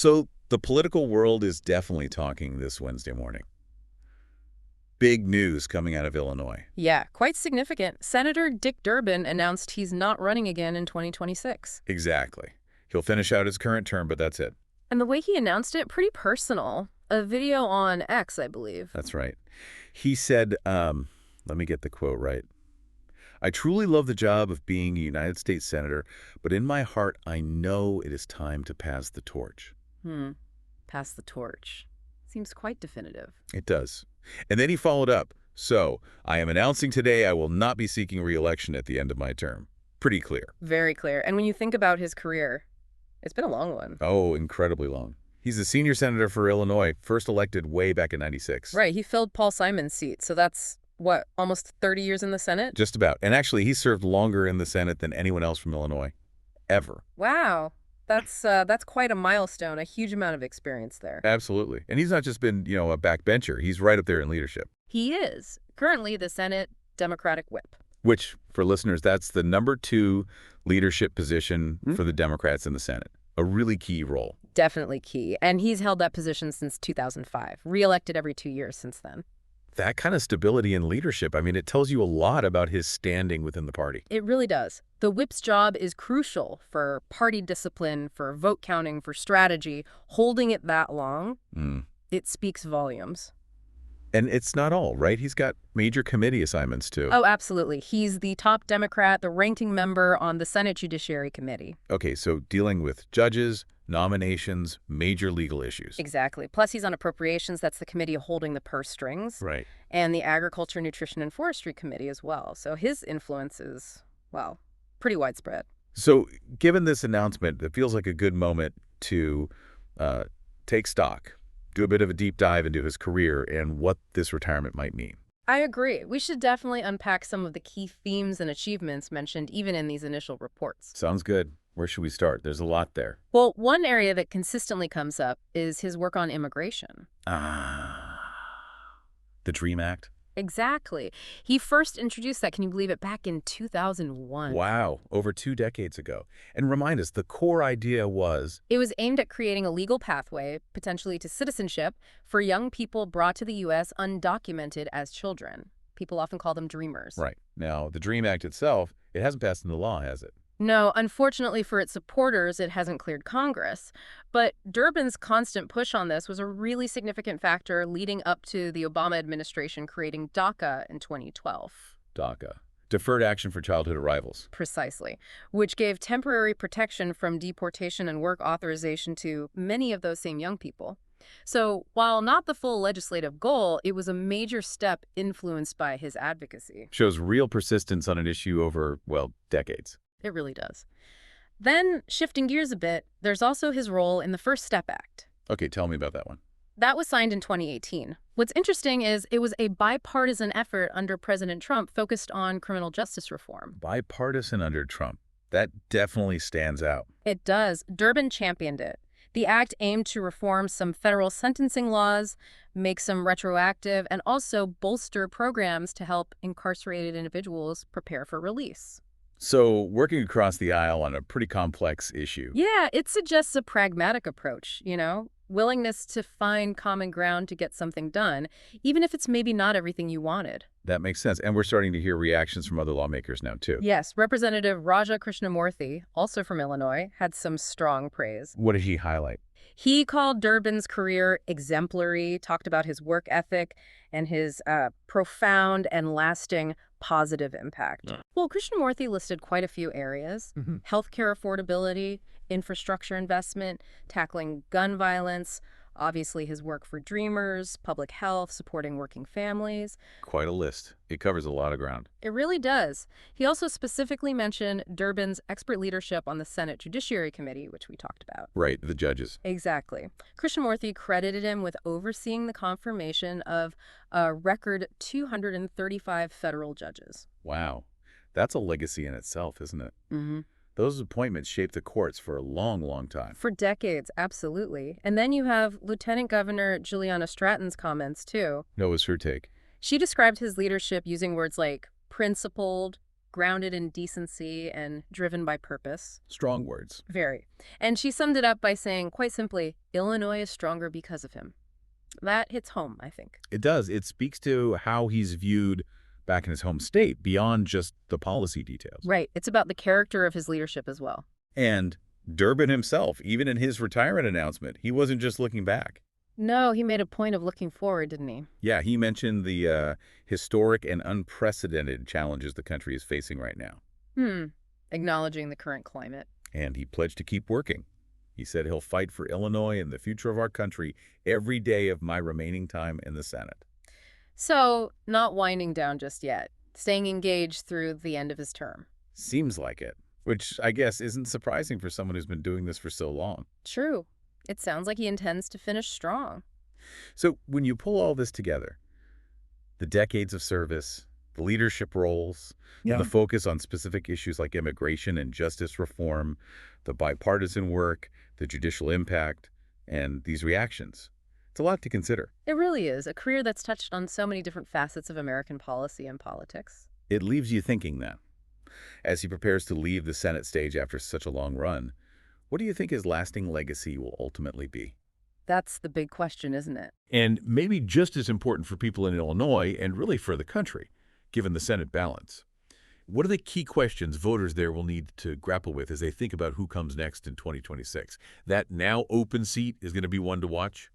So the political world is definitely talking this Wednesday morning. Big news coming out of Illinois. Yeah, quite significant. Senator Dick Durbin announced he's not running again in 2026. Exactly. He'll finish out his current term, but that's it. And the way he announced it, pretty personal. A video on X, I believe. That's right. He said, let me get the quote right. "I truly love the job of being a United States Senator, but in my heart, I know it is time to pass the torch." Pass the torch. Seems quite definitive. It does. And then he followed up. "So, I am announcing today I will not be seeking re-election at the end of my term." Pretty clear. Very clear. And when you think about his career, it's been a long one. Oh, incredibly long. He's the senior senator for Illinois, first elected way back in '96. Right. He filled Paul Simon's seat. So that's, what, almost 30 years in the Senate? Just about. And actually, he served longer in the Senate than anyone else from Illinois. Ever. Wow. That's quite a milestone, a huge amount of experience there. Absolutely. And he's not just been, a backbencher. He's right up there in leadership. He is. Currently the Senate Democratic Whip. Which, for listeners, that's the #2 leadership position for the Democrats in the Senate. A really key role. Definitely key. And he's held that position since 2005, re-elected every 2 years since then. That kind of stability in leadership, it tells you a lot about his standing within the party. It really does. The whip's job is crucial for party discipline, for vote counting, for strategy. Holding it that long, it speaks volumes. And it's not all, right? He's got major committee assignments, too. Oh, absolutely. He's the top Democrat, the ranking member on the Senate Judiciary Committee. Okay, so dealing with judges, nominations, major legal issues. Exactly. Plus, he's on Appropriations. That's the committee holding the purse strings. Right. And the Agriculture, Nutrition, and Forestry Committee as well. So his influence is, well, pretty widespread. So given this announcement, it feels like a good moment to take stock, do a bit of a deep dive into his career and what this retirement might mean. I agree. We should definitely unpack some of the key themes and achievements mentioned even in these initial reports. Sounds good. Where should we start? There's a lot there. Well, one area that consistently comes up is his work on immigration. The DREAM Act? Exactly. He first introduced that, can you believe it, back in 2001. Wow, over 2 decades ago. And remind us, the core idea was... It was aimed at creating a legal pathway, potentially to citizenship, for young people brought to the U.S. undocumented as children. People often call them dreamers. Right. Now, the DREAM Act itself, it hasn't passed into law, has it? No, unfortunately for its supporters, it hasn't cleared Congress. But Durbin's constant push on this was a really significant factor leading up to the Obama administration creating DACA in 2012. DACA. Deferred Action for Childhood Arrivals. Precisely. Which gave temporary protection from deportation and work authorization to many of those same young people. So while not the full legislative goal, it was a major step influenced by his advocacy. Shows real persistence on an issue over, decades. It really does. Then, shifting gears a bit, there's also his role in the First Step Act. Okay, tell me about that one. That was signed in 2018. What's interesting is it was a bipartisan effort under President Trump focused on criminal justice reform. Bipartisan under Trump. That definitely stands out. It does. Durbin championed it. The act aimed to reform some federal sentencing laws, make some retroactive, and also bolster programs to help incarcerated individuals prepare for release. So, working across the aisle on a pretty complex issue. Yeah, it suggests a pragmatic approach, willingness to find common ground to get something done, even if it's maybe not everything you wanted. That makes sense. And we're starting to hear reactions from other lawmakers now, too. Yes, Representative Raja Krishnamoorthi, also from Illinois, had some strong praise. What did he highlight? He called Durbin's career exemplary, talked about his work ethic and his profound and lasting positive impact. Well, Krishnamoorthi listed quite a few areas: healthcare affordability, infrastructure investment, tackling gun violence, obviously his work for Dreamers, public health, supporting working families. Quite a list. It covers a lot of ground. It really does. He also specifically mentioned Durbin's expert leadership on the Senate Judiciary Committee, which we talked about. Right, the judges. Exactly. Krishnamoorthi credited him with overseeing the confirmation of a record 235 federal judges. Wow. That's a legacy in itself, isn't it? Mm-hmm. Those appointments shaped the courts for a long, long time. For decades, absolutely. And then you have Lieutenant Governor Juliana Stratton's comments, too. What was her take? She described his leadership using words like principled, grounded in decency and driven by purpose. Strong words. Very. And she summed it up by saying, quite simply, Illinois is stronger because of him. That hits home, I think. It does. It speaks to how he's viewed back in his home state, beyond just the policy details. Right. It's about the character of his leadership as well. And Durbin himself, even in his retirement announcement, he wasn't just looking back. No, he made a point of looking forward, didn't he? Yeah, he mentioned the historic and unprecedented challenges the country is facing right now. Acknowledging the current climate. And he pledged to keep working. He said he'll fight for Illinois and the future of our country every day of my remaining time in the Senate. So, not winding down just yet. Staying engaged through the end of his term. Seems like it, which I guess isn't surprising for someone who's been doing this for so long. True. It sounds like he intends to finish strong. So when you pull all this together, the decades of service, the leadership roles, the focus on specific issues like immigration and justice reform, the bipartisan work, the judicial impact, and these reactions, it's a lot to consider. It really is. A career that's touched on so many different facets of American policy and politics. It leaves you thinking that. As he prepares to leave the Senate stage after such a long run, what do you think his lasting legacy will ultimately be? That's the big question, isn't it? And maybe just as important for people in Illinois and really for the country, given the Senate balance. What are the key questions voters there will need to grapple with as they think about who comes next in 2026? That now open seat is going to be one to watch?